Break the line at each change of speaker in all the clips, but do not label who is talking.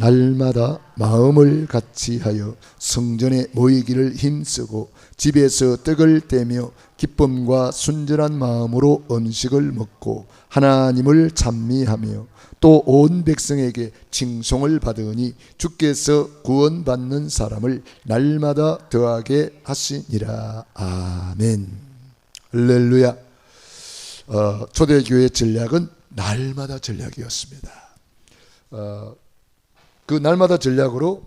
날마다 마음을 같이하여 성전에 모이기를 힘쓰고 집에서 떡을 떼며 기쁨과 순전한 마음으로 음식을 먹고 하나님을 찬미하며 또 온 백성에게 칭송을 받으니 주께서 구원받는 사람을 날마다 더하게 하시니라. 아멘. 할렐루야. 초대교회 전략은 날마다 전략이었습니다. 그 날마다 전략으로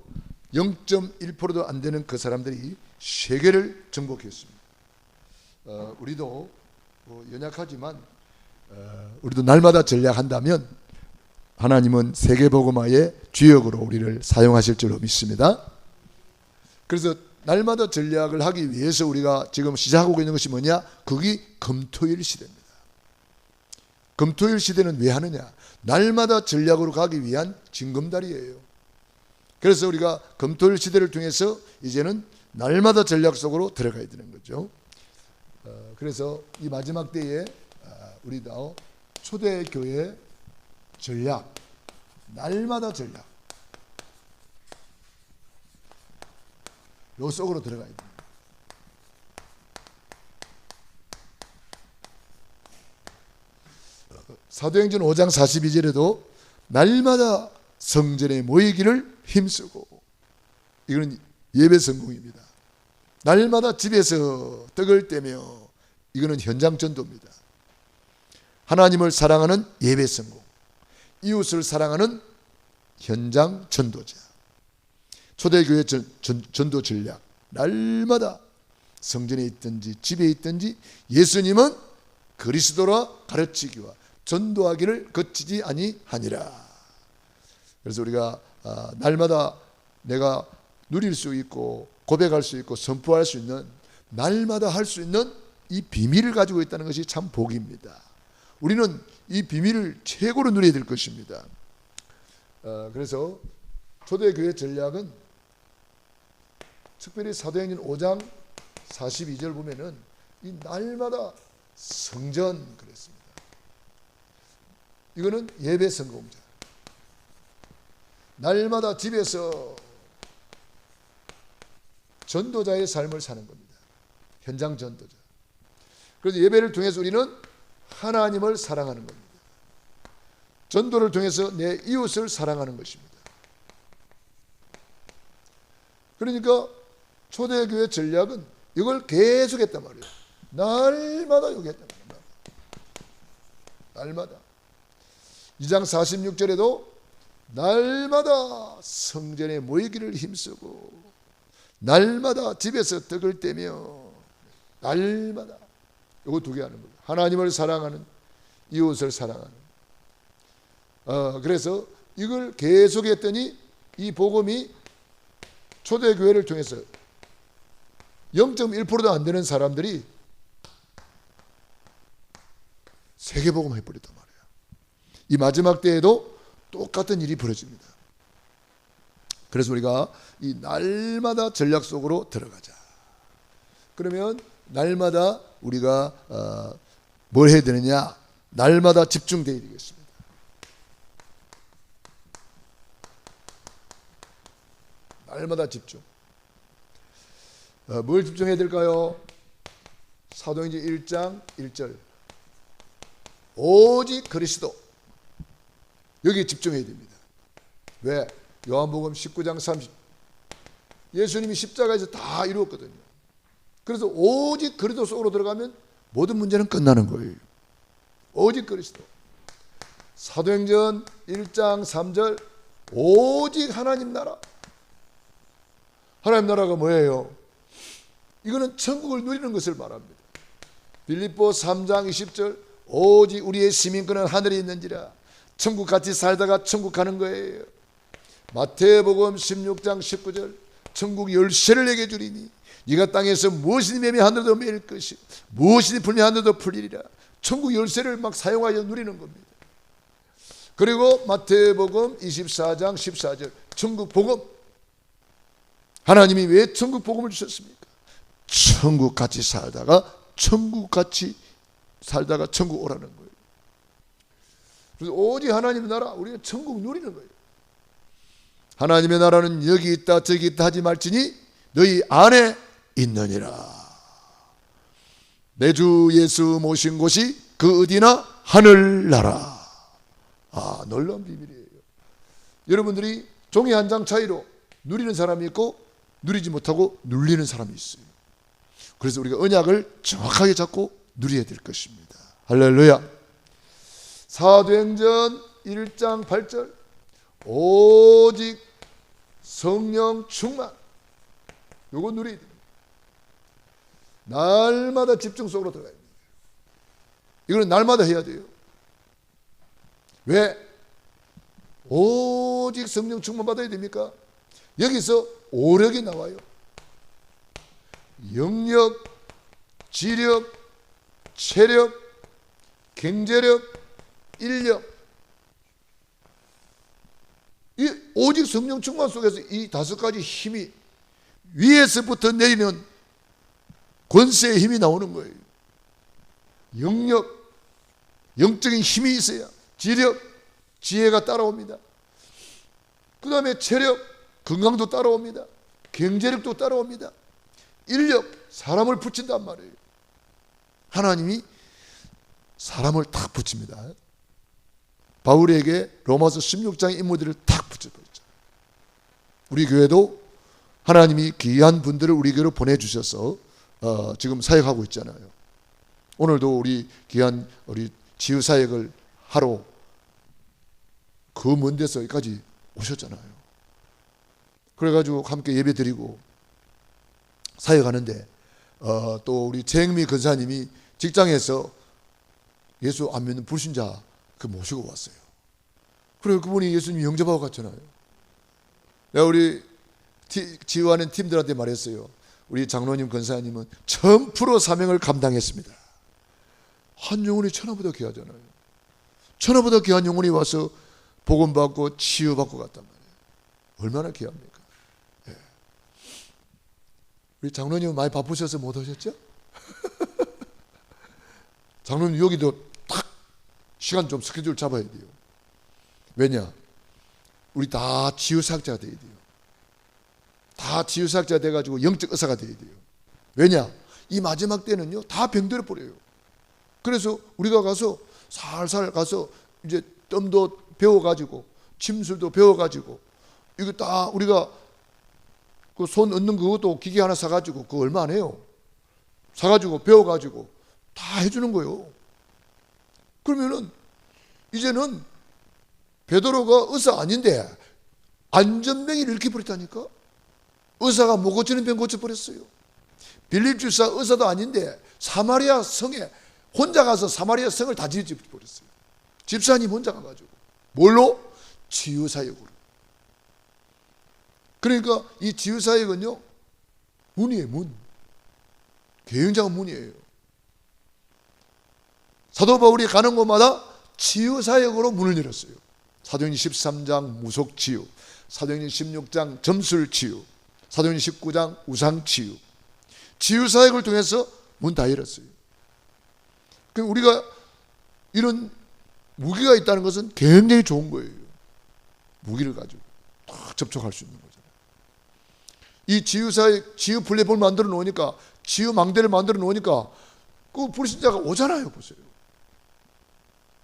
0.1%도 안 되는 그 사람들이 세계를 정복했습니다. 우리도 연약하지만 우리도 날마다 전략한다면 하나님은 세계복음화의 주역으로 우리를 사용하실 줄로 믿습니다. 그래서 날마다 전략을 하기 위해서 우리가 지금 시작하고 있는 것이 뭐냐? 그게 금토일 시대입니다. 금토일 시대는 왜 하느냐? 날마다 전략으로 가기 위한 징검다리예요. 그래서 우리가 금토일 시대를 통해서 이제는 날마다 전략 속으로 들어가야 되는 거죠. 그래서 이 마지막 때에 우리도 초대교회 전략, 날마다 전략, 요 속으로 들어가야 됩니다. 사도행전 5장 42절에도 날마다 성전에 모이기를 힘쓰고, 이거는 예배 성공입니다. 날마다 집에서 떡을 떼며, 이거는 현장 전도입니다. 하나님을 사랑하는 예배 성공, 이웃을 사랑하는 현장 전도자. 초대교회 전도 전략, 날마다 성전에 있든지 집에 있든지 예수님은 그리스도라 가르치기와 전도하기를 거치지 아니하니라. 그래서 우리가 날마다 내가 누릴 수 있고 고백할 수 있고 선포할 수 있는, 날마다 할 수 있는 이 비밀을 가지고 있다는 것이 참 복입니다. 우리는 이 비밀을 최고로 누려야 될 것입니다. 그래서 초대교회 전략은 특별히 사도행전 5장 42절 보면은 이 날마다 성전 그랬습니다. 이거는 예배 성공자. 날마다 집에서 전도자의 삶을 사는 겁니다. 현장 전도자. 그래서 예배를 통해서 우리는 하나님을 사랑하는 겁니다. 전도를 통해서 내 이웃을 사랑하는 것입니다. 그러니까 초대교회 전략은 이걸 계속 했단 말이에요. 날마다 이거 했단 말이에요. 날마다. 2장 46절에도 날마다 성전에 모이기를 힘쓰고 날마다 집에서 떡을 떼며, 날마다 이거 두 개 하는 거예요. 하나님을 사랑하는, 이웃을 사랑하는. 그래서 이걸 계속 했더니 이 복음이 초대교회를 통해서 0.1%도 안 되는 사람들이 세계복음 해버렸단 말이에요. 이 마지막 때에도 똑같은 일이 벌어집니다. 그래서 우리가 이 날마다 전략 속으로 들어가자. 그러면 날마다 우리가 뭘 해야 되느냐? 날마다 집중되어야 되겠습니다. 날마다 집중. 뭘 집중해야 될까요? 사도행전 1장 1절. 오직 그리스도. 여기에 집중해야 됩니다. 왜? 요한복음 19장 30. 예수님이 십자가에서 다 이루었거든요. 그래서 오직 그리스도 속으로 들어가면 모든 문제는 끝나는 거예요. 오직 그리스도. 사도행전 1장 3절. 오직 하나님 나라. 하나님 나라가 뭐예요? 이거는 천국을 누리는 것을 말합니다. 빌립보 3장 20절. 오직 우리의 시민권은 하늘에 있는지라. 천국 같이 살다가 천국 가는 거예요. 마태복음 16장 19절. 천국 열쇠를 내게 주리니 네가 땅에서 무엇이니 매면 하늘도 매일 것이, 무엇이니 풀면 하늘도 풀리리라. 천국 열쇠를 막 사용하여 누리는 겁니다. 그리고 마태복음 24장 14절. 천국 복음. 하나님이 왜 천국 복음을 주셨습니까? 천국 같이 살다가 천국 오라는 거예요. 그래서 오직 하나님 나라, 우리는 천국 누리는 거예요. 하나님의 나라는 여기 있다 저기 있다 하지 말지니 너희 안에 있느니라. 내 주 예수 모신 곳이 그 어디나 하늘나라. 놀라운 비밀이에요. 여러분들이 종이 한 장 차이로 누리는 사람이 있고 누리지 못하고 눌리는 사람이 있어요. 그래서 우리가 언약을 정확하게 잡고 누려야 될 것입니다. 할렐루야. 사도행전 1장 8절 오직 성령 충만, 요거 누려야 됩니다. 날마다 집중 속으로 들어가야 됩니다. 이거는 날마다 해야 돼요. 왜? 오직 성령 충만 받아야 됩니까? 여기서 오력이 나와요. 영력, 지력, 체력, 경제력, 인력. 이 오직 성령 충만 속에서 이 5가지 힘이 위에서부터 내리는 권세의 힘이 나오는 거예요. 영력, 영적인 힘이 있어야 지력, 지혜가 따라옵니다. 그 다음에 체력, 건강도 따라옵니다. 경제력도 따라옵니다. 인력, 사람을 붙인단 말이에요. 하나님이 사람을 탁 붙입니다. 바울에게 로마서 16장의 인물들을 탁 붙여버렸죠. 우리 교회도 하나님이 귀한 분들을 우리 교회로 보내주셔서 지금 사역하고 있잖아요. 오늘도 우리 귀한 우리 치유사역을 하러 그 먼 데서 여기까지 오셨잖아요. 그래가지고 함께 예배 드리고 사역하는데 또 우리 재영미 권사님이 직장에서 예수 안 믿는 불신자 그 모시고 왔어요. 그리고 그분이 예수님 영접하고 갔잖아요. 내가 우리 지휘하는 팀들한테 말했어요. 우리 장로님 권사님은 1000% 사명을 감당했습니다. 한 영혼이 천하보다 귀하잖아요. 천하보다 귀한 영혼이 와서 복음받고 치유받고 갔단 말이에요. 얼마나 귀합니까? 예. 우리 장로님은 많이 바쁘셔서 못 오셨죠? 장로님 여기도 딱 시간 좀 스케줄 잡아야 돼요. 왜냐? 우리 다 치유사역자가 돼야 돼요. 다 치유사역자 돼가지고 영적 의사가 돼야 돼요. 왜냐? 이 마지막 때는요 다 병들어 버려요. 그래서 우리가 가서 살살 가서 이제 뜸도 배워가지고 침술도 배워가지고 이거 다 우리가 그 손 얹는 그것도 기계 하나 사가지고 그거 얼마 안 해요. 사가지고 배워가지고 다 해주는 거예요. 그러면은 이제는 베드로가 의사 아닌데 안전병이 이렇게 버렸다니까. 의사가 못 고치는 병 고쳐버렸어요. 빌립 주사 의사도 아닌데 사마리아 성에 혼자 가서 사마리아 성을 다 지어버렸어요. 집사님 혼자 가가지고. 뭘로? 치유사역으로. 그러니까 이 치유사역은요 문이에요. 문. 개인장은 문이에요. 사도 바울이 가는 곳마다 치유사역으로 문을 열었어요. 사도행전 13장 무속치유, 사도행전 16장 점술치유, 사도행전 19장 우상치유. 치유사역을 통해서 문 다 열었어요. 그러니까 우리가 이런 무기가 있다는 것은 굉장히 좋은 거예요. 무기를 가지고 딱 접촉할 수 있는 거잖아요. 이 치유사역, 치유 플랫폼을 만들어 놓으니까, 치유 망대를 만들어 놓으니까 그 불신자가 오잖아요. 보세요.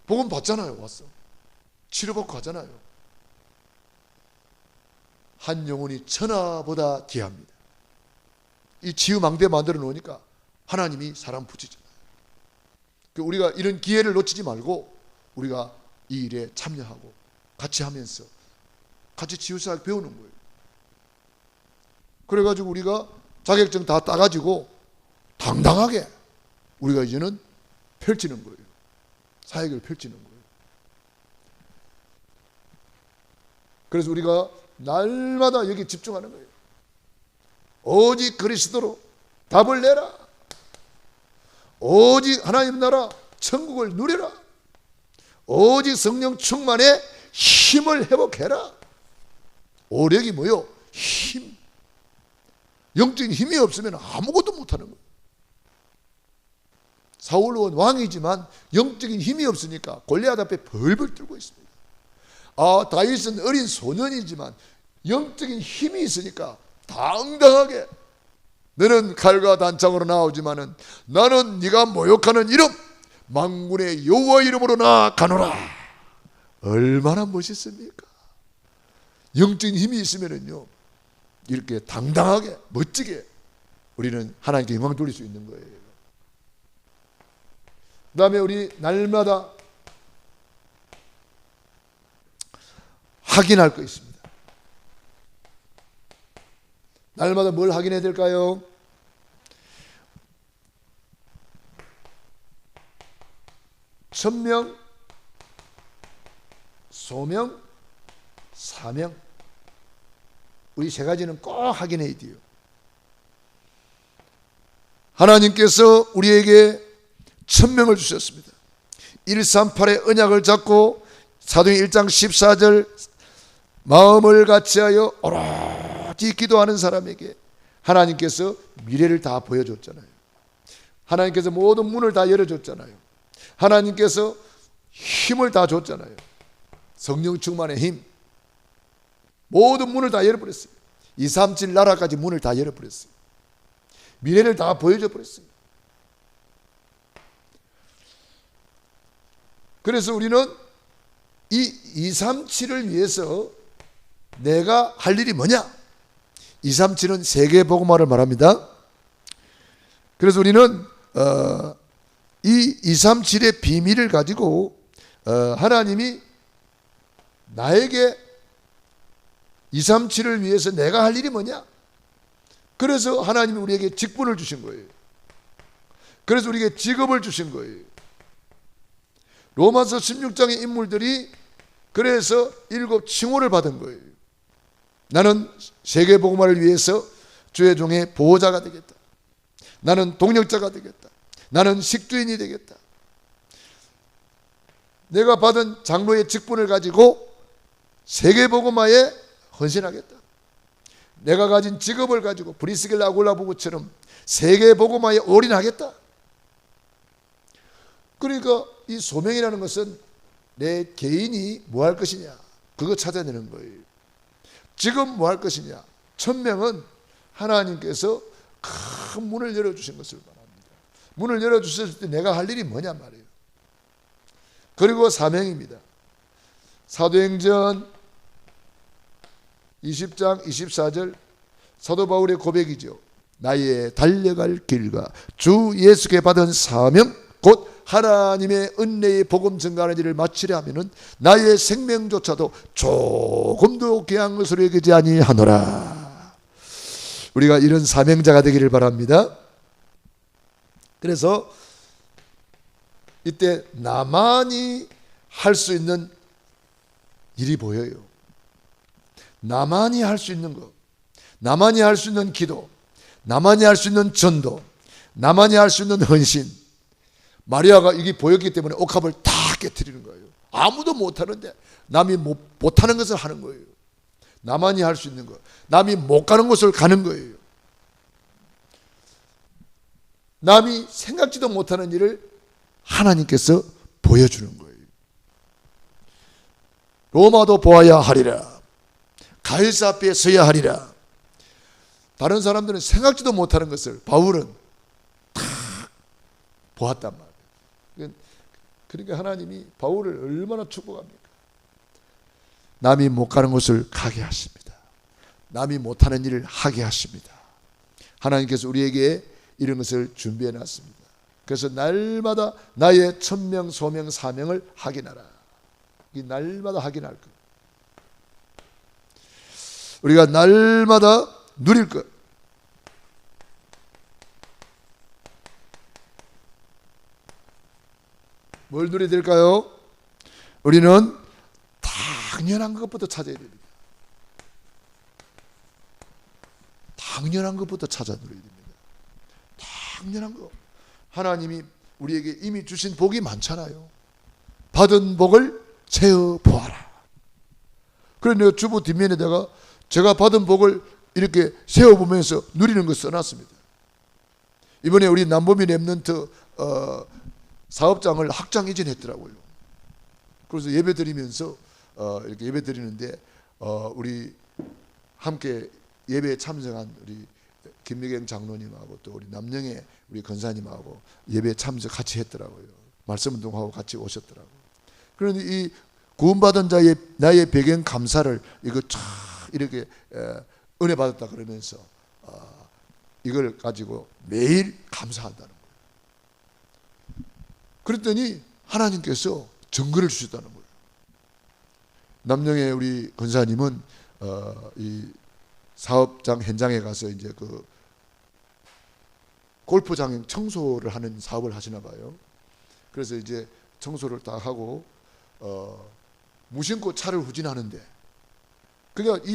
복음 받잖아요. 와서 치료받고 가잖아요. 한 영혼이 천하보다 귀합니다. 이 치유 망대 만들어 놓으니까 하나님이 사람 붙이잖아요. 우리가 이런 기회를 놓치지 말고 우리가 이 일에 참여하고 같이 하면서 같이 치유사역 배우는 거예요. 그래가지고 우리가 자격증 다 따가지고 당당하게 우리가 이제는 펼치는 거예요. 사역을 펼치는 거예요. 그래서 우리가 날마다 여기 집중하는 거예요. 오직 그리스도로 답을 내라. 오직 하나님 나라 천국을 누려라. 오직 성령 충만에 힘을 회복해라. 오력이 뭐요? 힘. 영적인 힘이 없으면 아무것도 못하는 거예요. 사울은 왕이지만 영적인 힘이 없으니까 골리앗 앞에 벌벌 떨고 있습니다. 다윗은 어린 소년이지만 영적인 힘이 있으니까 당당하게 너는 칼과 단창으로 나오지만은 나는 네가 모욕하는 이름 만군의 여호와 이름으로 나아가노라. 얼마나 멋있습니까? 영적인 힘이 있으면은요 이렇게 당당하게 멋지게 우리는 하나님께 영광 돌릴 수 있는 거예요. 그 다음에 우리 날마다 확인할 거 있습니다. 날마다 뭘 확인해야 될까요? 천명, 소명, 사명. 우리 세 가지는 꼭 확인해야 돼요. 하나님께서 우리에게 천명을 주셨습니다. 138의 언약을 잡고 사도행 1장 14절 마음을 같이하여 오롯이 기도하는 사람에게 하나님께서 미래를 다 보여줬잖아요. 하나님께서 모든 문을 다 열어줬잖아요. 하나님께서 힘을 다 줬잖아요. 성령 충만의 힘, 모든 문을 다 열어버렸어요. 237 나라까지 문을 다 열어버렸어요. 미래를 다 보여줘 버렸어요. 그래서 우리는 이 237을 위해서 내가 할 일이 뭐냐? 237은 세계 복음화를 말합니다. 그래서 우리는 이 237의 비밀을 가지고 하나님이 나에게 237을 위해서 내가 할 일이 뭐냐? 그래서 하나님이 우리에게 직분을 주신 거예요. 그래서 우리에게 직업을 주신 거예요. 로마서 16장의 인물들이 그래서 7 칭호를 받은 거예요. 나는 세계복음화를 위해서 주의 종의 보호자가 되겠다. 나는 동력자가 되겠다. 나는 식주인이 되겠다. 내가 받은 장로의 직분을 가지고 세계복음화에 헌신하겠다. 내가 가진 직업을 가지고 브리스겔 아굴라 부부처럼 세계복음화에 올인하겠다. 그러니까 이 소명이라는 것은 내 개인이 뭐 할 것이냐, 그거 찾아내는 거예요. 지금 뭐 할 것이냐. 천명은 하나님께서 큰 문을 열어주신 것을 말합니다. 문을 열어주셨을 때 내가 할 일이 뭐냐 말이에요. 그리고 사명입니다. 사도행전 20장 24절 사도 바울의 고백이죠. 나의 달려갈 길과 주 예수께 받은 사명 곧 하나님의 은혜의 복음 증가하는 일을 마치려 하면은 나의 생명조차도 조금도 귀한 것으로 여기지 아니하노라. 우리가 이런 사명자가 되기를 바랍니다. 그래서 이때 나만이 할 수 있는 일이 보여요. 나만이 할 수 있는 것, 나만이 할 수 있는 기도, 나만이 할 수 있는 전도, 나만이 할 수 있는 헌신. 마리아가 이게 보였기 때문에 옥합을 다 깨트리는 거예요. 아무도 못하는데 남이 못하는 것을 하는 거예요. 나만이 할 수 있는 것, 남이 못 가는 곳을 가는 거예요. 남이 생각지도 못하는 일을 하나님께서 보여주는 거예요. 로마도 보아야 하리라. 가이사 앞에 서야 하리라. 다른 사람들은 생각지도 못하는 것을 바울은 다 보았단 말이에요. 그러니까 하나님이 바울을 얼마나 축복합니까? 남이 못 가는 곳을 가게 하십니다. 남이 못하는 일을 하게 하십니다. 하나님께서 우리에게 이런 것을 준비해 놨습니다. 그래서 날마다 나의 천명, 소명, 사명을 확인하라. 이 날마다 확인할 것. 우리가 날마다 누릴 것. 뭘 누려야 될까요? 우리는 당연한 것부터 찾아야 됩니다. 당연한 것부터 찾아 누려야 됩니다. 당연한 것. 하나님이 우리에게 이미 주신 복이 많잖아요. 받은 복을 세어 보아라. 그래서 내가 주보 뒷면에다가 제가 받은 복을 이렇게 세어보면서 누리는 거 써놨습니다. 이번에 우리 남보미 랩넌트 사업장을 확장 이전했더라고요. 그래서 예배 드리면서 이렇게 예배 드리는데 우리 함께 예배에 참석한 우리 김미경 장로님하고 또 우리 남영애 우리 권사님하고 예배에 참석 같이 했더라고요. 말씀 운동하고 같이 오셨더라고요. 그런데 이 구원받은 자의 나의 배경 감사를 이거 쫙 이렇게 은혜 받았다 그러면서 이걸 가지고 매일 감사한다는 거예요. 그랬더니 하나님께서 증거를 주셨다는 거예요. 남영의 우리 권사님은 이 사업장 현장에 가서 이제 그 골프장 청소를 하는 사업을 하시나 봐요. 그래서 이제 청소를 딱 하고 무심코 차를 후진하는데 그러니까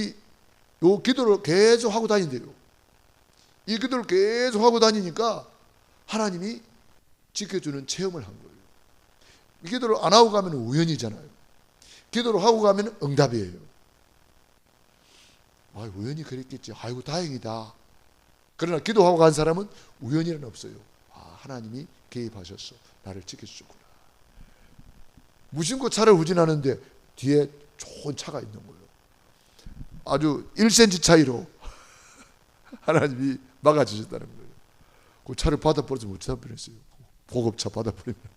요 기도를 계속 하고 다닌대요. 이 기도를 계속 하고 다니니까 하나님이 지켜주는 체험을 한 거예요. 이 기도를 안 하고 가면 우연이잖아요. 기도를 하고 가면 응답이에요. 우연히 그랬겠지. 아이고 다행이다. 그러나 기도하고 간 사람은 우연이란 없어요. 하나님이 개입하셨어. 나를 지켜주셨구나. 무심코 차를 후진하는데 뒤에 좋은 차가 있는 거예요. 아주 1cm 차이로 하나님이 막아주셨다는 거예요. 그 차를 받아버려서 못 잡아버렸어요. 보급차 받아버리면.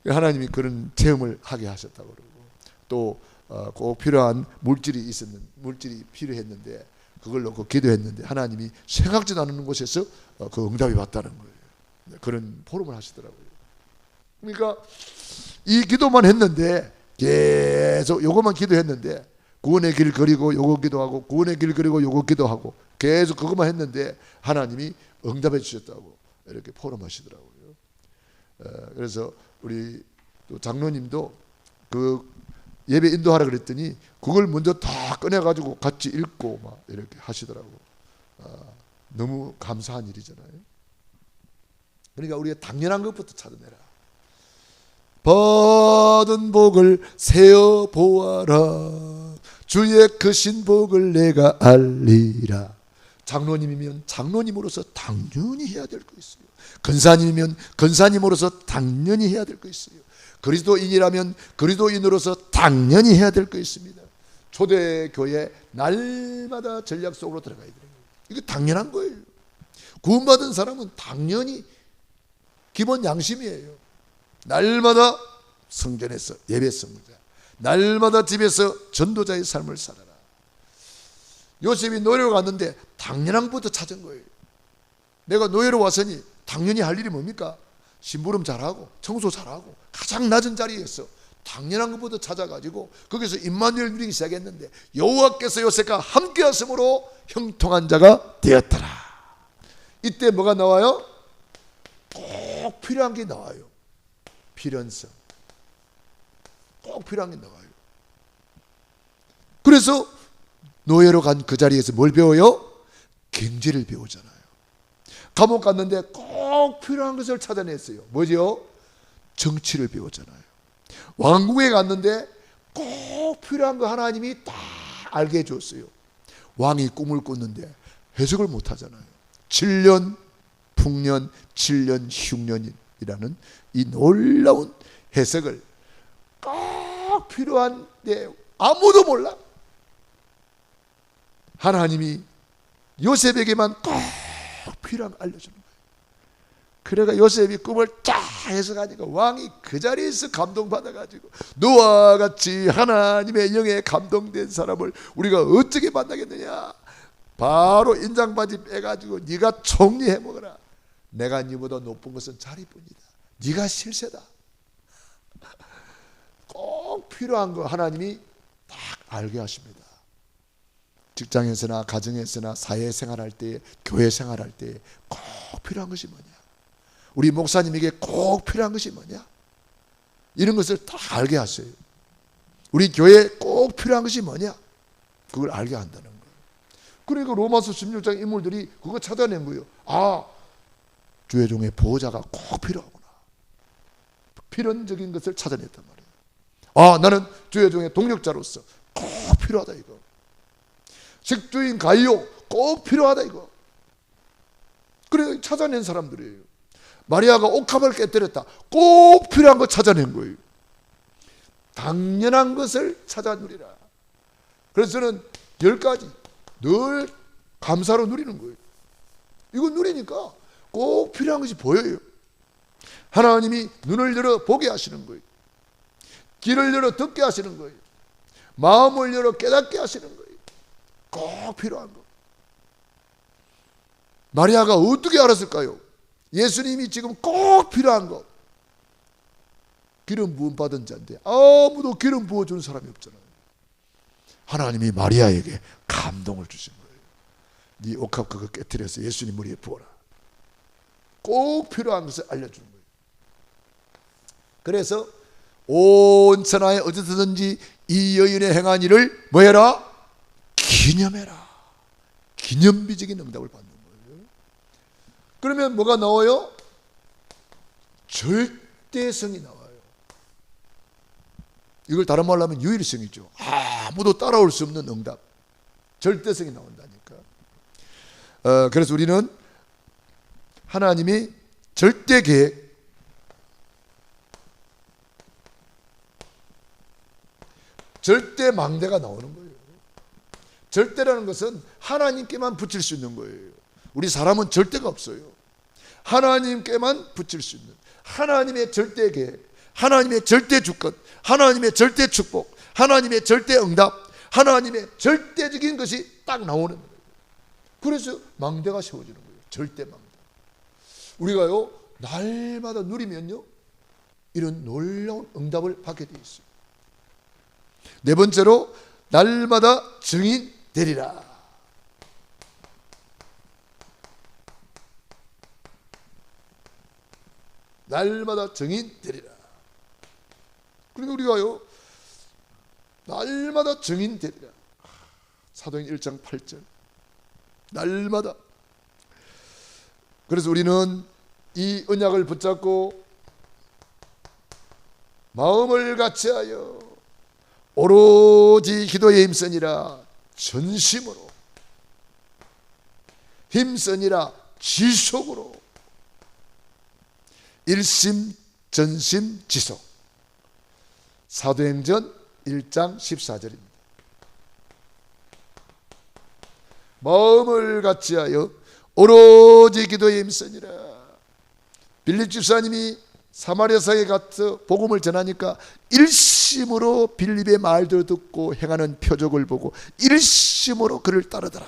하나님이 그런 체험을 하게 하셨다고 그러고 또 꼭 필요한 물질이 필요했는데 그걸 놓고 기도했는데 하나님이 생각지도 않은 곳에서 그 응답이 왔다는 거예요. 그런 포럼을 하시더라고요. 그러니까 이 기도만 했는데 계속 요것만 기도했는데 구원의 길 그리고 요거 기도하고 구원의 길 그리고 요거 기도하고 계속 그것만 했는데 하나님이 응답해 주셨다고 이렇게 포럼하시더라고요. 그래서 우리 또 장로님도 그 예배 인도하라 그랬더니 그걸 먼저 다 꺼내가지고 같이 읽고 막 이렇게 하시더라고. 너무 감사한 일이잖아요. 그러니까 우리가 당연한 것부터 찾아내라. 받은 복을 세어 보아라. 주의 크신 복을 내가 알리라. 장로님이면 장로님으로서 당연히 해야 될 거 있어요. 권사님이면 권사님으로서 당연히 해야 될 거 있어요. 그리스도인이라면 그리스도인으로서 당연히 해야 될 거 있습니다. 초대교회 날마다 전략 속으로 들어가야 돼요. 이거 당연한 거예요. 구원받은 사람은 당연히 기본 양심이에요. 날마다 성전에서 예배 성자, 날마다 집에서 전도자의 삶을 살아라. 요셉이 노예로 갔는데 당연한 것부터 찾은 거예요. 내가 노예로 왔으니 당연히 할 일이 뭡니까? 심부름 잘하고 청소 잘하고 가장 낮은 자리에서 당연한 것부터 찾아가지고 거기서 임마누엘 누리기 시작했는데 여호와께서 요셉과 함께 하심으로 형통한 자가 되었더라. 이때 뭐가 나와요? 꼭 필요한 게 나와요. 필연성. 꼭 필요한 게 나와요. 그래서 노예로 간 그 자리에서 뭘 배워요? 경제를 배우잖아요. 감옥 갔는데 꼭 필요한 것을 찾아냈어요. 뭐죠? 정치를 배웠잖아요. 왕궁에 갔는데 꼭 필요한 거 하나님이 다 알게 해줬어요. 왕이 꿈을 꿨는데 해석을 못 하잖아요. 7년 풍년 7년 흉년이라는 이 놀라운 해석을 꼭 필요한데 아무도 몰라. 하나님이 요셉에게만 꼭 필요한 걸 알려주는 거예요. 그래가 요셉이 꿈을 쫙 해석하니까 왕이 그 자리에서 감동받아가지고 너와 같이 하나님의 영에 감동된 사람을 우리가 어떻게 만나겠느냐. 바로 인장바지 빼가지고 네가 총리해 먹어라. 내가 네보다 높은 것은 자리뿐이다. 네가 실세다. 꼭 필요한 거 하나님이 딱 알게 하십니다. 직장에서나 가정에서나 사회생활할 때 교회 생활할 때 꼭 필요한 것이 뭐냐. 우리 목사님에게 꼭 필요한 것이 뭐냐. 이런 것을 다 알게 하세요. 우리 교회에 꼭 필요한 것이 뭐냐. 그걸 알게 한다는 거예요. 그러니까 로마서 16장 인물들이 그거 찾아낸 거예요. 아, 주의 종의 보호자가 꼭 필요하구나. 필연적인 것을 찾아냈단 말이에요. 아, 나는 주의 종의 동력자로서 꼭 필요하다 이거. 식주인 가이오 꼭 필요하다 이거. 그래 찾아낸 사람들이에요. 마리아가 옥합을 깨뜨렸다. 꼭 필요한 거 찾아낸 거예요. 당연한 것을 찾아누리라. 그래서 저는 10가지 늘 감사로 누리는 거예요. 이거 누리니까 꼭 필요한 것이 보여요. 하나님이 눈을 열어 보게 하시는 거예요. 귀를 열어 듣게 하시는 거예요. 마음을 열어 깨닫게 하시는 거예요. 꼭 필요한 거. 마리아가 어떻게 알았을까요? 예수님이 지금 꼭 필요한 거. 기름 부음 받은 자인데 아무도 기름 부어주는 사람이 없잖아요. 하나님이 마리아에게 감동을 주신 거예요. 네 옥합 그거 깨뜨려서 예수님 머리에 부어라. 꼭 필요한 것을 알려주는 거예요. 그래서 온 천하에 어디서든지 이 여인의 행한 일을 뭐해라? 기념해라. 기념비적인 응답을 받는 거예요. 그러면 뭐가 나와요? 절대성이 나와요. 이걸 다른 말로 하면 유일성이죠. 아무도 따라올 수 없는 응답. 절대성이 나온다니까. 그래서 우리는 하나님이 절대 계획, 절대 망대가 나오는 거예요. 절대라는 것은 하나님께만 붙일 수 있는 거예요. 우리 사람은 절대가 없어요. 하나님께만 붙일 수 있는 하나님의 절대 계획, 하나님의 절대 주권, 하나님의 절대 축복, 하나님의 절대 응답, 하나님의 절대적인 것이 딱 나오는 거예요. 그래서 망대가 세워지는 거예요. 절대 망대. 우리가요 날마다 누리면요 이런 놀라운 응답을 받게 되어 있어요. 네 번째로 날마다 증인 되리라. 날마다 증인 되리라. 그러니까 우리가요 날마다 증인 되리라. 사도행 1장 8절 날마다. 그래서 우리는 이 언약을 붙잡고 마음을 같이하여 오로지 기도에 힘쓰니라. 전심으로 힘쓰니라. 지속으로 일심 전심 지속. 사도행전 1장 14절입니다. 마음을 같이하여 오로지 기도에 힘쓰니라. 빌립 집사님이 사마리아성에 가서 복음을 전하니까 일심으로 빌립의 말들을 듣고 행하는 표적을 보고 일심으로 그를 따르더라.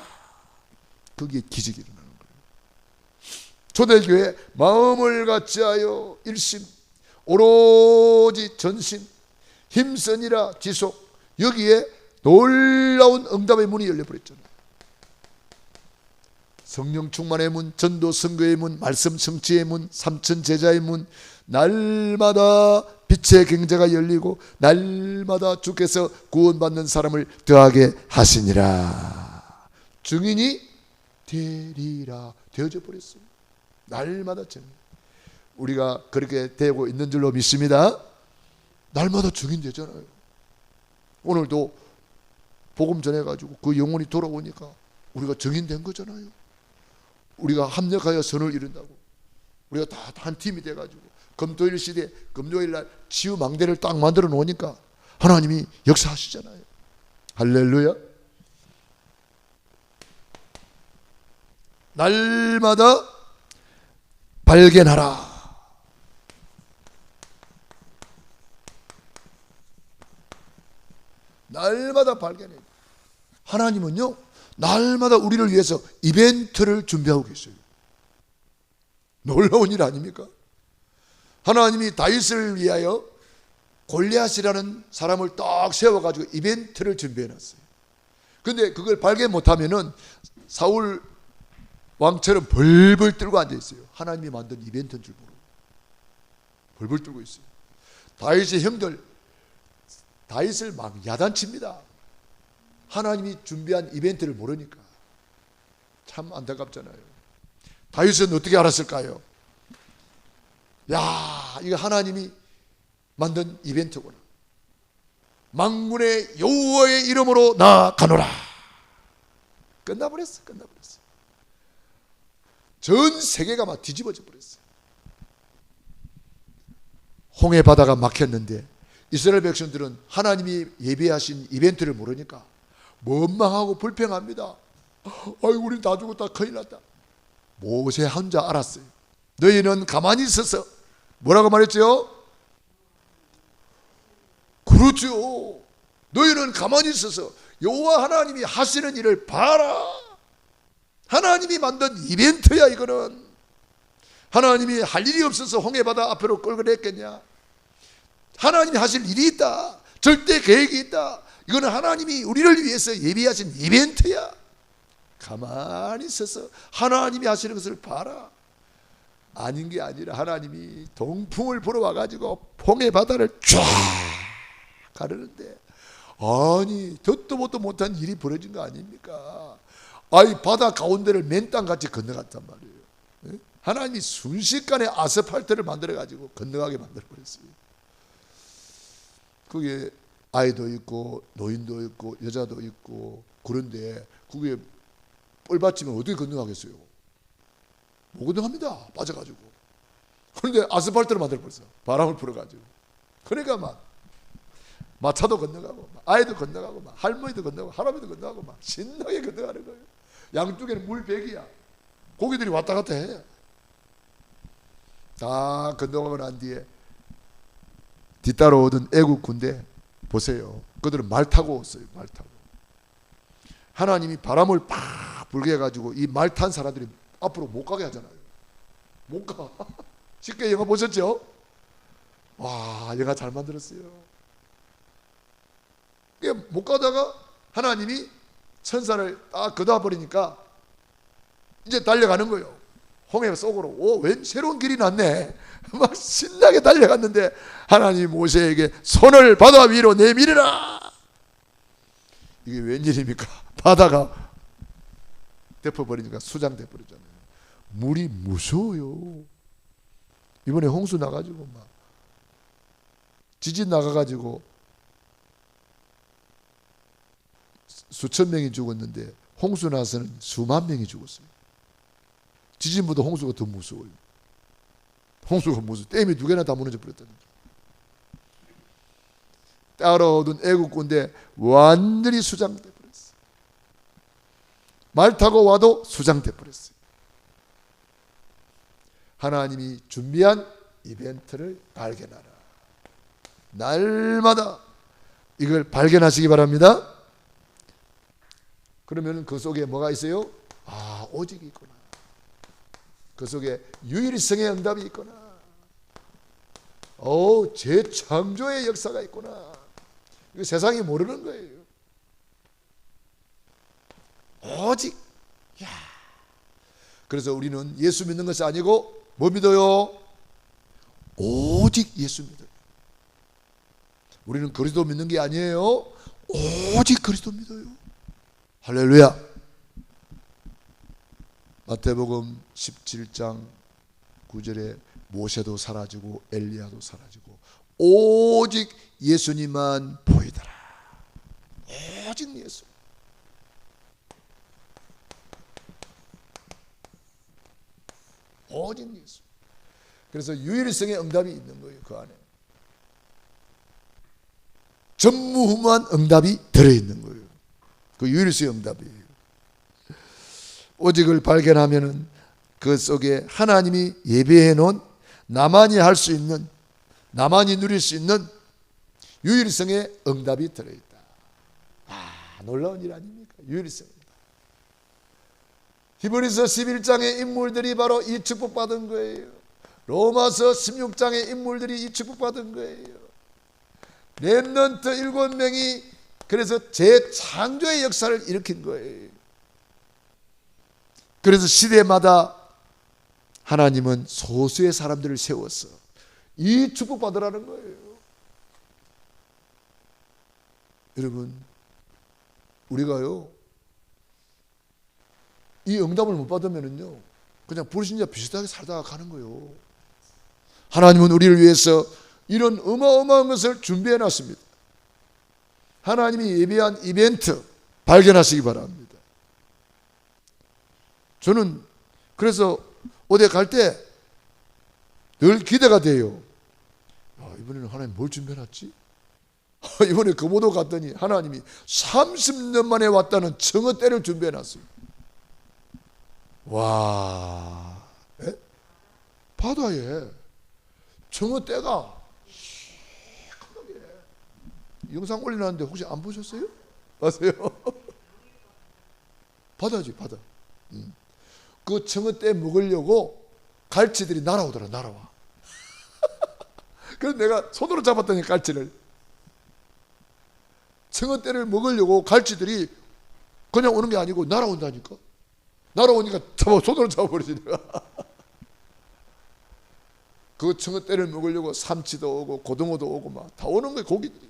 거기에 기적이 일어나는 거예요. 초대교회 마음을 같이하여 일심 오로지 전심 힘쓰니라 지속. 여기에 놀라운 응답의 문이 열려버렸잖아요. 성령 충만의 문, 전도 선거의 문, 말씀 성취의 문, 삼천 제자의 문. 날마다 빛의 경제가 열리고 날마다 주께서 구원받는 사람을 더하게 하시니라. 증인이 되리라. 되어져 버렸어요. 날마다 증인. 우리가 그렇게 되고 있는 줄로 믿습니다. 날마다 증인 되잖아요. 오늘도 복음 전해가지고 그 영혼이 돌아오니까 우리가 증인된 거잖아요. 우리가 합력하여 선을 이룬다고. 우리가 다 한 팀이 돼가지고 금토일 시대 금요일날 치유 망대를 딱 만들어 놓으니까 하나님이 역사하시잖아요. 할렐루야. 날마다 발견하라. 날마다 발견해. 하나님은요 날마다 우리를 위해서 이벤트를 준비하고 계세요. 놀라운 일 아닙니까? 하나님이 다윗을 위하여 골리앗이라는 사람을 딱 세워가지고 이벤트를 준비해놨어요. 근데 그걸 발견 못하면은 사울 왕처럼 벌벌 떨고 앉아있어요. 하나님이 만든 이벤트인 줄 모르고 벌벌 떨고 있어요. 다윗의 형들 다윗을 막 야단칩니다. 하나님이 준비한 이벤트를 모르니까. 참 안타깝잖아요. 다윗은 어떻게 알았을까요? 야, 이거 하나님이 만든 이벤트구나. 만군의 여호와의 이름으로 나아가노라. 끝나버렸어. 전 세계가 막 뒤집어져 버렸어. 홍해 바다가 막혔는데 이스라엘 백성들은 하나님이 예비하신 이벤트를 모르니까 원망하고 불평합니다. 아이고 우린 다 죽었다, 큰일 났다. 모세 혼자 알았어요. 너희는 가만히 있어서 뭐라고 말했죠? 그렇죠. 너희는 가만히 있어서 여호와 하나님이 하시는 일을 봐라. 하나님이 만든 이벤트야. 이거는 하나님이 할 일이 없어서 홍해바다 앞으로 끌고 냈겠냐? 하나님이 하실 일이 있다. 절대 계획이 있다. 이거는 하나님이 우리를 위해서 예비하신 이벤트야. 가만히 있어서 하나님이 하시는 것을 봐라. 아닌 게 아니라 하나님이 동풍을 불어와가지고 홍해바다를 쫙 가르는데, 아니 듣도 보도 못한 일이 벌어진 거 아닙니까? 아이 바다 가운데를 맨땅같이 건너갔단 말이에요. 하나님이 순식간에 아스팔트를 만들어가지고 건너가게 만들어버렸어요. 그게 아이도 있고 노인도 있고 여자도 있고, 그런데 그게 뻘받치면 어떻게 건너가겠어요? 못 건너갑니다. 빠져가지고. 그런데 아스팔트를 만들어버렸어. 바람을 불어가지고. 그러니까 막 차도 건너가고 아이도 건너가고 할머니도 건너가고 할아버지도 건너가고 막 신나게 건너가는 거예요. 양쪽에는 물백이야. 고기들이 왔다 갔다 해. 다 건너가고 난 뒤에 뒤따라오던 애국 군대 보세요. 그들은 말 타고 왔어요. 말 타고. 하나님이 바람을 팍 불게 해가지고 이 말 탄 사람들이 앞으로 못 가게 하잖아요. 못 가. 쉽게 영화 보셨죠? 와, 영화 잘 만들었어요. 못 가다가 하나님이 천사를 딱 걷어버리니까 이제 달려가는 거예요. 홍해 속으로. 오, 웬 새로운 길이 났네. 막 신나게 달려갔는데 하나님이 모세에게 손을 바다 위로 내밀으라. 이게 웬일입니까? 바다가 덮어버리니까 수장돼 버리잖아요. 물이 무서워요. 이번에 홍수 나가지고 막 지진 나가가지고 수천 명이 죽었는데 홍수 나서는 수만 명이 죽었어요. 지진보다 홍수가 더 무서워요. 홍수가 무서워. 댐이 2개나 다 무너져 버렸다는 거예요. 따라오던 애국군대 완전히 수장돼 버렸어요. 말 타고 와도 수장돼 버렸어요. 하나님이 준비한 이벤트를 발견하라. 날마다 이걸 발견하시기 바랍니다. 그러면 그 속에 뭐가 있어요? 아, 오직이 있구나. 그 속에 유일성의 응답이 있구나. 재창조의 역사가 있구나. 이거 세상이 모르는 거예요. 오직. 야. 그래서 우리는 예수 믿는 것이 아니고 뭐 믿어요? 오직 예수 믿어요. 우리는 그리스도 믿는 게 아니에요. 오직 그리스도 믿어요. 할렐루야. 마태복음 17장 9절에 모세도 사라지고 엘리야도 사라지고 오직 예수님만 보이더라. 오직 예수. 오직 예수. 그래서 유일성의 응답이 있는 거예요. 그 안에 전무후무한 응답이 들어있는 거예요. 그 유일성의 응답이에요. 오직을 발견하면은 그 속에 하나님이 예배해 놓은 나만이 할 수 있는, 나만이 누릴 수 있는 유일성의 응답이 들어있다. 아, 놀라운 일 아닙니까? 유일성. 히브리서 11장의 인물들이 바로 이 축복받은 거예요. 로마서 16장의 인물들이 이 축복받은 거예요. 렘넌트 7명이 그래서 재창조의 역사를 일으킨 거예요. 그래서 시대마다 하나님은 소수의 사람들을 세워서 이 축복받으라는 거예요. 여러분, 우리가요 이 응답을 못 받으면은요 그냥 불신자 비슷하게 살다가 가는 거예요. 하나님은 우리를 위해서 이런 어마어마한 것을 준비해 놨습니다. 하나님이 예비한 이벤트 발견하시기 바랍니다. 저는 그래서 어디 갈 때 늘 기대가 돼요. 이번에는 하나님 뭘 준비해 놨지? 이번에 거모도 갔더니 하나님이 30년 만에 왔다는 청어떼를 준비해 놨어요. 와, 에? 바다에 청어떼가 시커멓게 영상 올려놨는데 혹시 안 보셨어요? 아세요? 바다지, 바다. 그 청어떼 먹으려고 갈치들이 날아오더라, 날아와. 그래서 내가 손으로 잡았더니 갈치를, 청어떼를 먹으려고 갈치들이 그냥 오는 게 아니고 날아온다니까. 날아오니까 손으로 잡아버리지 내가. 그 청어떼를 먹으려고 삼치도 오고 고등어도 오고 막 다 오는 거야, 고기들이.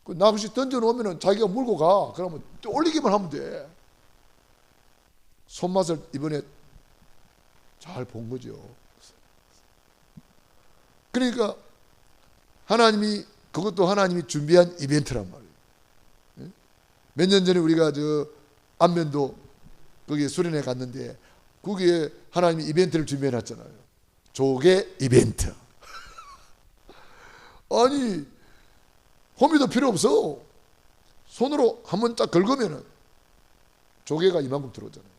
그 낚시 던져놓으면 자기가 물고 가. 그러면 또 올리기만 하면 돼. 손맛을 이번에 잘 본 거죠. 그러니까 하나님이, 그것도 하나님이 준비한 이벤트란 말이에요. 몇 년 전에 우리가 저 안면도 거기 수련회 갔는데 거기에 하나님이 이벤트를 준비해 놨잖아요. 조개 이벤트. 아니, 호미도 필요 없어. 손으로 한번 딱 긁으면은 조개가 이만큼 들어오잖아요.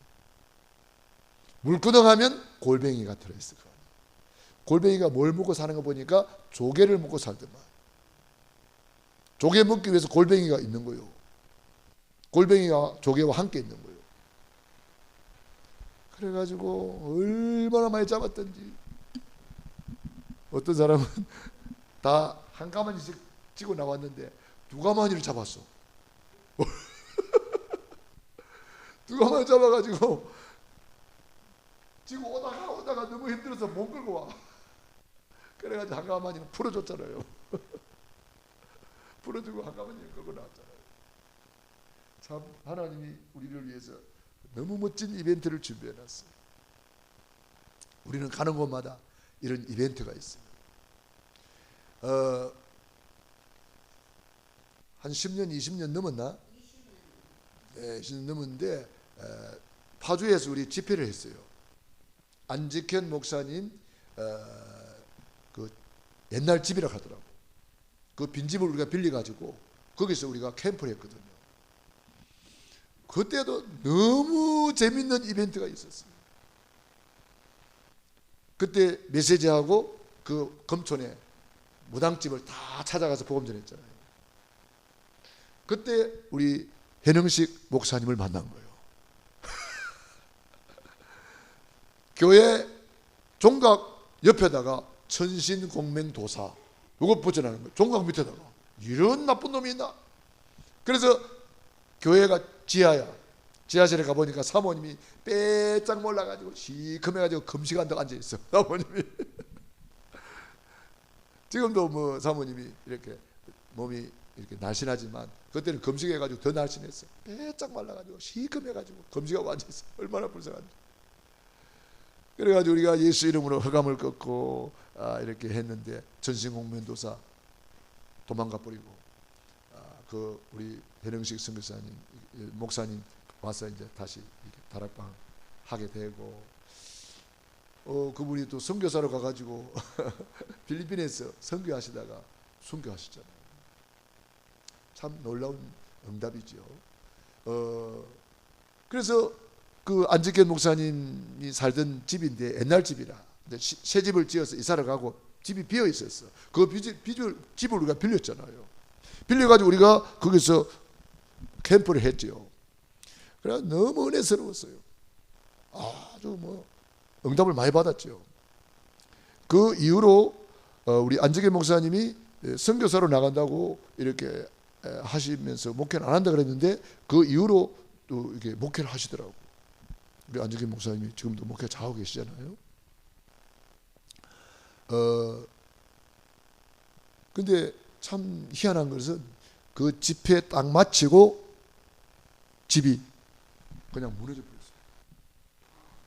물구덩 하면 골뱅이가 들어있을 거예요. 골뱅이가 뭘 먹고 사는 거 보니까 조개를 먹고 살더만. 조개 먹기 위해서 골뱅이가 있는 거예요. 골뱅이가 조개와 함께 있는 거예요. 그래가지고 얼마나 많이 잡았던지. 어떤 사람은 다 한 가마니씩 찌고 나왔는데 두 가마니를 잡았어. 두 가마니 잡아가지고 지고 오다가 너무 힘들어서 못 끌고 와. 그래가지고 한 가마니는 풀어줬잖아요. 풀어주고 한 가마니를 끌고 나왔잖아요. 참 하나님이 우리를 위해서 너무 멋진 이벤트를 준비해놨어요. 우리는 가는 곳마다 이런 이벤트가 있습니다. 한 10년, 20년 넘었나? 20년 넘었는데 파주에서 우리 집회를 했어요. 안직현 목사님 그 옛날 집이라 하더라고. 그 빈집을 우리가 빌려가지고 거기서 우리가 캠프를 했거든요. 그때도 너무 재밌는 이벤트가 있었어요. 그때 메시지하고 그 검촌에 무당집을 다 찾아가서 복음 전했잖아요. 그때 우리 현영식 목사님을 만난 거예요. 교회 종각 옆에다가 천신공맹도사 이거 붙여놓은 거예요. 종각 밑에다가. 이런 나쁜 놈이 있나? 그래서 교회가 지하야. 지하실에 가보니까 사모님이 빼짝 몰라가지고 시커매가지고 금시간도 앉아있어. 사모님이. 지금도 뭐 사모님이 이렇게 몸이 이렇게 날씬하지만 그때는 금식해가지고 더 날씬했어. 빼짝 말라가지고 시커매가지고 금식하고 앉아있어. 얼마나 불쌍한지. 그래가지고 우리가 예수 이름으로 허감을 꺾고 이렇게 했는데 전신공면도사 도망가 버리고 그 우리 현영식 선교사님 목사님 와서 이제 다시 이렇게 다락방 하게 되고 그분이 또 선교사로 가가지고 필리핀에서 선교하시다가 순교하셨잖아요. 참 놀라운 응답이죠. 그래서 그 안직현 목사님이 살던 집인데 옛날 집이라 새 집을 지어서 이사를 가고 집이 비어 있었어. 그 집을 우리가 빌렸잖아요. 빌려가지고 우리가 거기서 캠프를 했죠. 그래 너무 은혜스러웠어요. 아주 뭐 응답을 많이 받았죠. 그 이후로 우리 안직현 목사님이 선교사로 나간다고 이렇게 하시면서 목회는 안 한다 그랬는데 그 이후로 또 이렇게 목회를 하시더라고. 우리 안직현 목사님이 지금도 목회 잘하고 계시잖아요. 근데 참 희한한 것은 그 집회 딱 마치고 집이 그냥 무너져 버렸어요.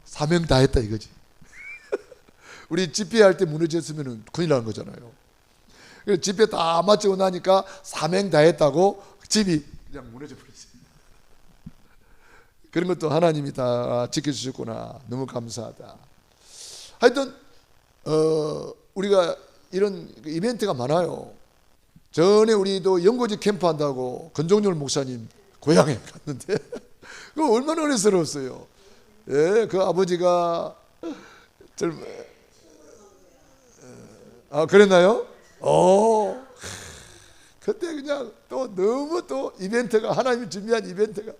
사명 다 했다 이거지. 우리 집회할 때 무너졌으면 큰일 나는 거잖아요. 그래서 집회 다 마치고 나니까 사명 다 했다고 집이 그냥 무너져 버렸어요. 그런 것도 하나님이 다 지켜주셨구나. 너무 감사하다. 하여튼 우리가 이런 이벤트가 많아요. 전에 우리도 연고지 캠프 한다고 건종열 목사님 고향에 갔는데 그 얼마나 은혜스러웠어요. 예, 그 아버지가 그랬나요? 그때 그냥 또 너무 또 이벤트가, 하나님이 준비한 이벤트가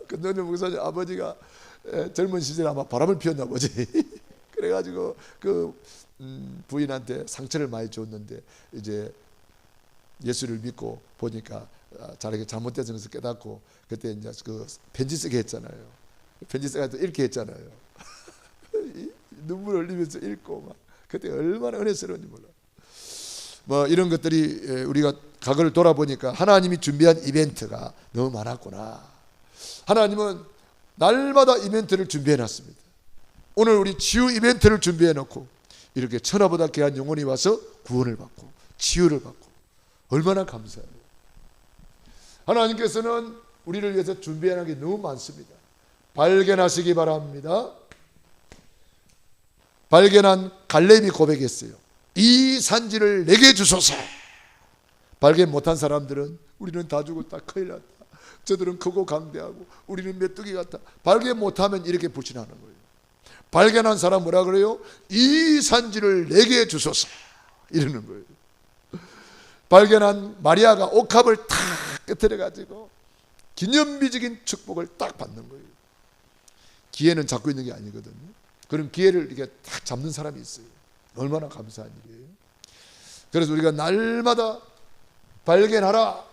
건종열 목사님 아버지가 젊은 시절에 아마 바람을 피웠나 보지. 그래가지고 그 부인한테 상처를 많이 줬는데 이제 예수를 믿고 보니까 자기가 잘못된 것을 깨닫고 그때 이제 그 편지 쓰게 했잖아요. 편지 써가지고 읽게 했잖아요. 눈물 흘리면서 읽고 막 그때 얼마나 은혜스러운지 몰라. 뭐 이런 것들이 우리가 과거를 돌아보니까 하나님이 준비한 이벤트가 너무 많았구나. 하나님은 날마다 이벤트를 준비해 놨습니다. 오늘 우리 치유 이벤트를 준비해 놓고 이렇게 천하보다 귀한 영혼이 와서 구원을 받고 치유를 받고 얼마나 감사해요. 하나님께서는 우리를 위해서 준비해 놓은 게 너무 많습니다. 발견하시기 바랍니다. 발견한 갈렙이 고백했어요. 이 산지를 내게 주소서. 발견 못한 사람들은 우리는 다 죽었다, 큰일 났다, 저들은 크고 강대하고 우리는 메뚜기 같다. 발견 못하면 이렇게 불신하는 거예요. 발견한 사람 뭐라 그래요? 이 산지를 내게 주소서 이러는 거예요. 발견한 마리아가 옥합을 탁 끄트려 가지고 기념비적인 축복을 딱 받는 거예요. 기회는 잡고 있는 게 아니거든요. 그런 기회를 이렇게 딱 잡는 사람이 있어요. 얼마나 감사한 일이에요. 그래서 우리가 날마다 발견하라.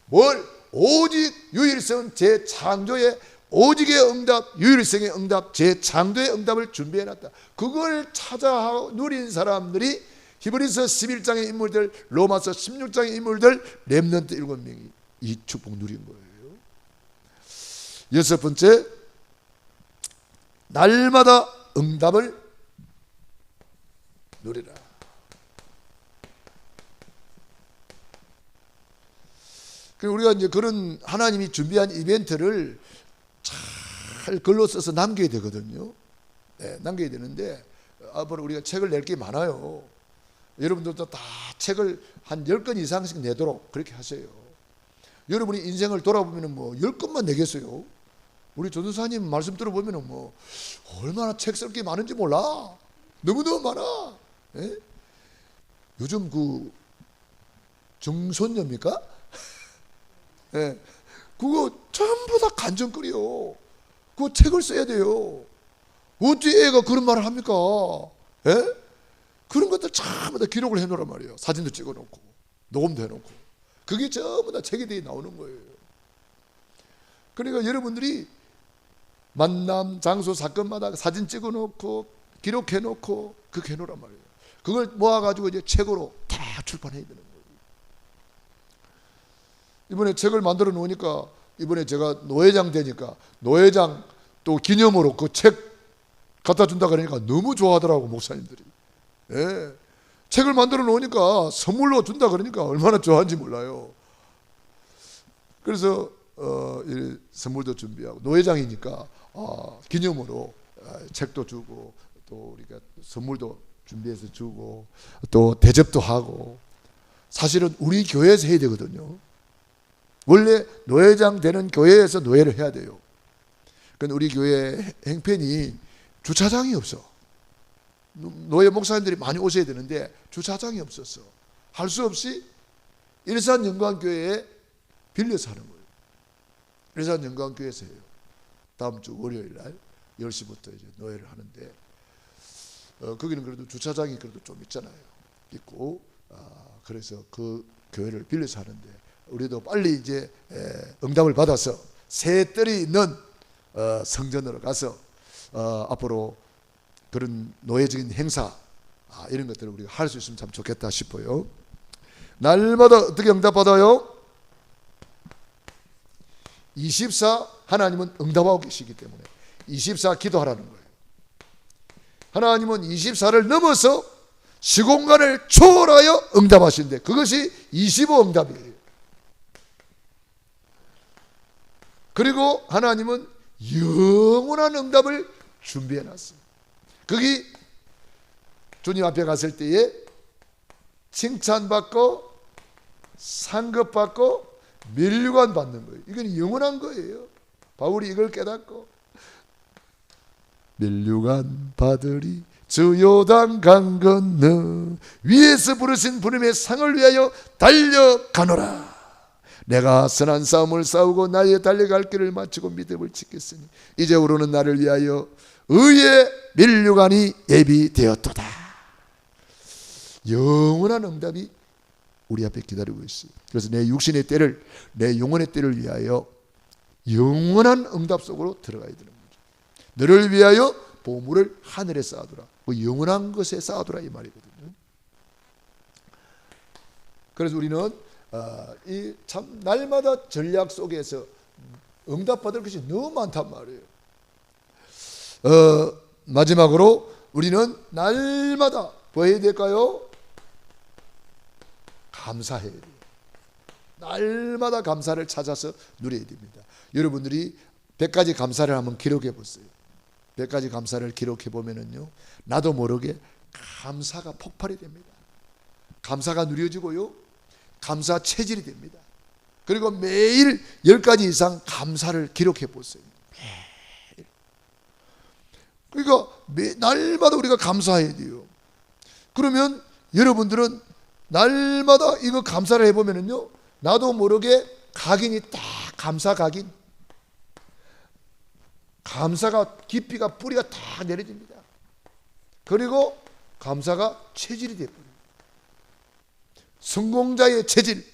뭘? 오직 유일성 재창조의 오직의 응답, 유일성의 응답, 재창조의 응답을 준비해놨다. 그걸 찾아 누린 사람들이 히브리서 11장의 인물들, 로마서 16장의 인물들, 렘넌트 7명이 이 축복 누린 거예요. 여섯 번째, 날마다 응답을 누리라. 우리가 이제 그런 하나님이 준비한 이벤트를 잘 글로 써서 남겨야 되거든요. 네, 남겨야 되는데 앞으로 우리가 책을 낼 게 많아요. 여러분들도 다 책을 한 10권 이상씩 내도록 그렇게 하세요. 여러분이 인생을 돌아보면 뭐 10권만 내겠어요. 우리 조선사님 말씀 들어보면 뭐 얼마나 책 쓸 게 많은지 몰라. 너무너무 많아. 예? 요즘 그 정손녀입니까? 예. 그거 전부 다 간증거리요. 그거 책을 써야 돼요. 어떻게 애가 그런 말을 합니까? 예? 그런 것들 전부 다 기록을 해놓으란 말이에요. 사진도 찍어놓고 녹음도 해놓고 그게 전부 다 책에 대해 나오는 거예요. 그러니까 여러분들이 만남, 장소, 사건마다 사진 찍어놓고 기록해놓고 그렇게 해놓으란 말이에요. 그걸 모아가지고 이제 책으로 다 출판해야 되는 거예요. 이번에 책을 만들어 놓으니까 이번에 제가 노회장 되니까 노회장 또 기념으로 그 책 갖다 준다 그러니까 너무 좋아하더라고 목사님들이. 예. 책을 만들어 놓으니까 선물로 준다 그러니까 얼마나 좋아하는지 몰라요. 그래서 선물도 준비하고 노회장이니까 기념으로 책도 주고 또 우리가 선물도 준비해서 주고 또 대접도 하고 사실은 우리 교회에서 해야 되거든요. 원래 노회장 되는 교회에서 노회를 해야 돼요. 그런데 우리 교회 행편이 주차장이 없어. 노회 목사님들이 많이 오셔야 되는데 주차장이 없었어. 할 수 없이 일산영광교회에 빌려서 하는 거예요. 일산영광교회에서 해요. 다음 주 월요일 날 10시부터 이제 노회를 하는데 거기는 그래도 주차장이 그래도 좀 있잖아요. 있고 그래서 그 교회를 빌려서 하는데 우리도 빨리 이제 응답을 받아서 새 뜰이 있는 성전으로 가서 앞으로 그런 노예적인 행사 이런 것들을 우리가 할 수 있으면 참 좋겠다 싶어요. 날마다 어떻게 응답받아요? 24 하나님은 응답하고 계시기 때문에 24 기도하라는 거예요. 하나님은 24를 넘어서 시공간을 초월하여 응답하시는데 그것이 25 응답이에요. 그리고 하나님은 영원한 응답을 준비해 놨어요. 거기 주님 앞에 갔을 때에 칭찬받고 상급받고 면류관 받는 거예요. 이건 영원한 거예요. 바울이 이걸 깨닫고 면류관 받으리 저 요단 강 건너 위에서 부르신 부름의 상을 위하여 달려가노라. 내가 선한 싸움을 싸우고 나의 달려갈 길을 마치고 믿음을 지켰으니 이제부로는 나를 위하여 의의 면류관이 예비되었도다. 영원한 응답이 우리 앞에 기다리고 있어요. 그래서 내 육신의 때를, 내 영혼의 때를 위하여 영원한 응답 속으로 들어가야 되는 거죠. 너를 위하여 보물을 하늘에 쌓아두라. 영원한 것에 쌓아두라 이 말이거든요. 그래서 우리는 이 참 날마다 전략 속에서 응답받을 것이 너무 많단 말이에요. 마지막으로 우리는 날마다 뭐 해야 될까요? 감사해야 돼요. 날마다 감사를 찾아서 누려야 됩니다. 여러분들이 100가지 감사를 한번 기록해 보세요. 100가지 감사를 기록해 보면은요, 나도 모르게 감사가 폭발이 됩니다. 감사가 누려지고요, 감사 체질이 됩니다. 그리고 매일 10가지 이상 감사를 기록해 보세요. 매일. 그러니까 날마다 우리가 감사해야 돼요. 그러면 여러분들은 날마다 이거 감사를 해보면은요, 나도 모르게 각인이 딱 감사 각인, 감사가 깊이가 뿌리가 딱 내려집니다. 그리고 감사가 체질이 되어버려요. 성공자의 체질,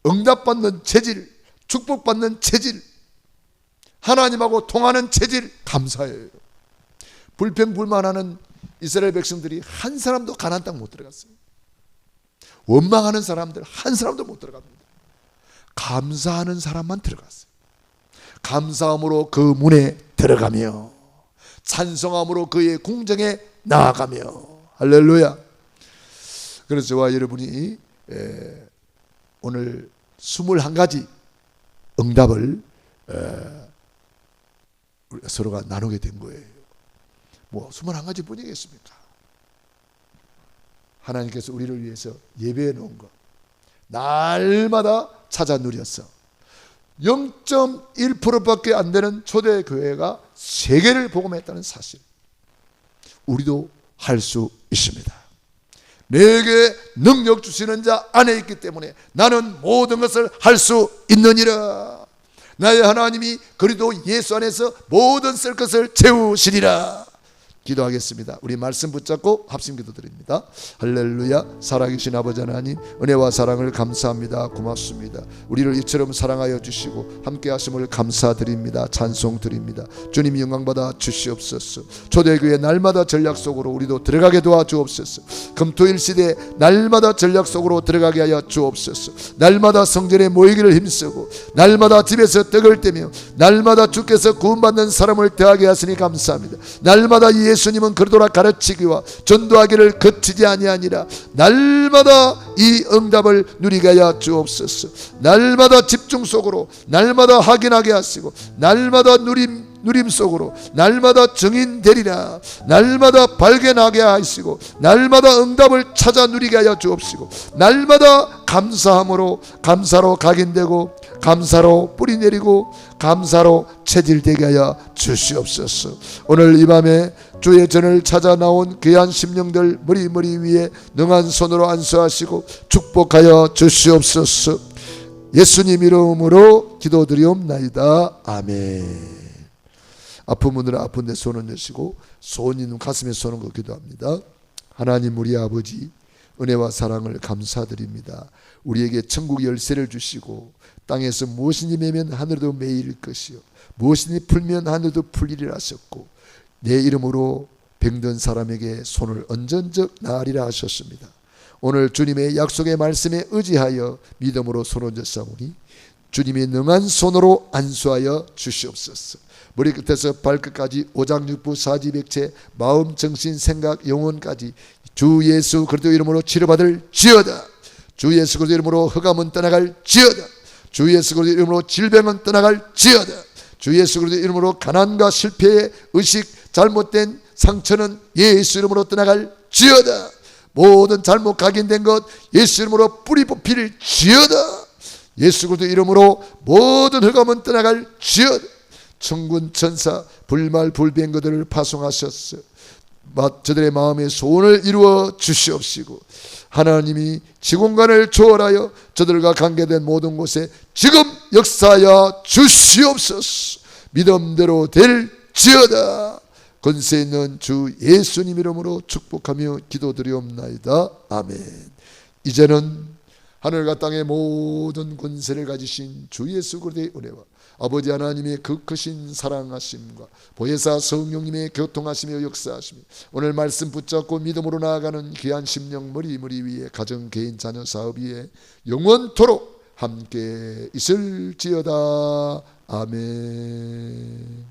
응답받는 체질, 축복받는 체질, 하나님하고 통하는 체질, 감사예요. 불평불만하는 이스라엘 백성들이 한 사람도 가나안 땅 못 들어갔어요. 원망하는 사람들 한 사람도 못 들어갑니다. 감사하는 사람만 들어갔어요. 감사함으로 그 문에 들어가며 찬송함으로 그의 궁정에 나아가며, 할렐루야. 그래서 저와 여러분이 오늘 21가지 응답을 우리가 서로가 나누게 된 거예요. 뭐 21가지 뿐이겠습니까? 하나님께서 우리를 위해서 예배해 놓은 것 날마다 찾아 누렸어. 0.1%밖에 안 되는 초대교회가 세계를 복음했다는 사실, 우리도 할 수 있습니다. 내게 능력 주시는 자 안에 있기 때문에 나는 모든 것을 할 수 있느니라. 나의 하나님이 그리도 예수 안에서 모든 쓸 것을 채우시리라. 기도하겠습니다. 우리 말씀 붙잡고 합심 기도드립니다. 할렐루야. 살아계신 아버지 하나님, 은혜와 사랑을 감사합니다. 고맙습니다. 우리를 이처럼 사랑하여 주시고 함께 하심을 감사드립니다. 찬송드립니다. 주님 영광받아 주시옵소서. 초대교회 날마다 전략 속으로 우리도 들어가게 도와주옵소서. 금토일 시대 날마다 전략 속으로 들어가게 하여 주옵소서. 날마다 성전에 모이기를 힘쓰고 날마다 집에서 떡을 떼며 날마다 주께서 구원받는 사람을 더하게 하시니 감사합니다. 날마다 예수님은 그러도록 가르치기와 전도하기를 그치지 아니하니라. 날마다 이 응답을 누리게 하여 주옵소서. 날마다 집중 속으로, 날마다 확인하게 하시고, 날마다 누림 속으로, 날마다 증인되리라. 날마다 발견하게 하시고, 날마다 응답을 찾아 누리게 하여 주옵시고, 날마다 감사함으로, 감사로 각인되고, 감사로 뿌리 내리고, 감사로 체질되게 하여 주시옵소서. 오늘 이 밤에 주의 전을 찾아 나온 귀한 심령들 머리 위에 능한 손으로 안수하시고 축복하여 주시옵소서. 예수님 이름으로 기도드리옵나이다. 아멘. 아픈 분들은 아픈 데 손을 내시고 소원 있는 가슴에 손을 얹고 기도합니다. 하나님 우리 아버지, 은혜와 사랑을 감사드립니다. 우리에게 천국 열쇠를 주시고 땅에서 무엇이니 매면 하늘도 매일 것이요 무엇이니 풀면 하늘도 풀리리라 하셨고, 내 이름으로 병든 사람에게 손을 얹은즉 나으리라 하셨습니다. 오늘 주님의 약속의 말씀에 의지하여 믿음으로 손 얹었사오니 주님의 능한 손으로 안수하여 주시옵소서. 머리끝에서 발끝까지 오장육부 사지백체 마음 정신 생각 영혼까지 주 예수 그리스도 이름으로 치료받을 지어다. 주 예수 그리스도 이름으로 흑암은 떠나갈 지어다. 주 예수 그리스도 이름으로 질병은 떠나갈 지어다. 주 예수 그리스도 이름으로 가난과 실패의 의식 잘못된 상처는 예수 이름으로 떠나갈 지어다. 모든 잘못 각인된 것 예수 이름으로 뿌리 뽑힐 지어다. 예수 그리스도 이름으로 모든 흑암은 떠나갈 지어다. 천군 천사 불말 불비한 것들을 파송하셨어. 저들의 마음의 소원을 이루어 주시옵시고 하나님이 지공간을 초월하여 저들과 관계된 모든 곳에 지금 역사하여 주시옵소서. 믿음대로 될지어다. 권세 있는 주 예수님 이름으로 축복하며 기도드리옵나이다. 아멘. 이제는 하늘과 땅의 모든 권세를 가지신 주 예수 그리스도의 은혜와 아버지 하나님의 그 크신 사랑하심과 보혜사 성령님의 교통하시며 역사하시며 오늘 말씀 붙잡고 믿음으로 나아가는 귀한 심령 머리 위에 가정 개인 자녀 사업 위에 영원토록 함께 있을지어다. 아멘.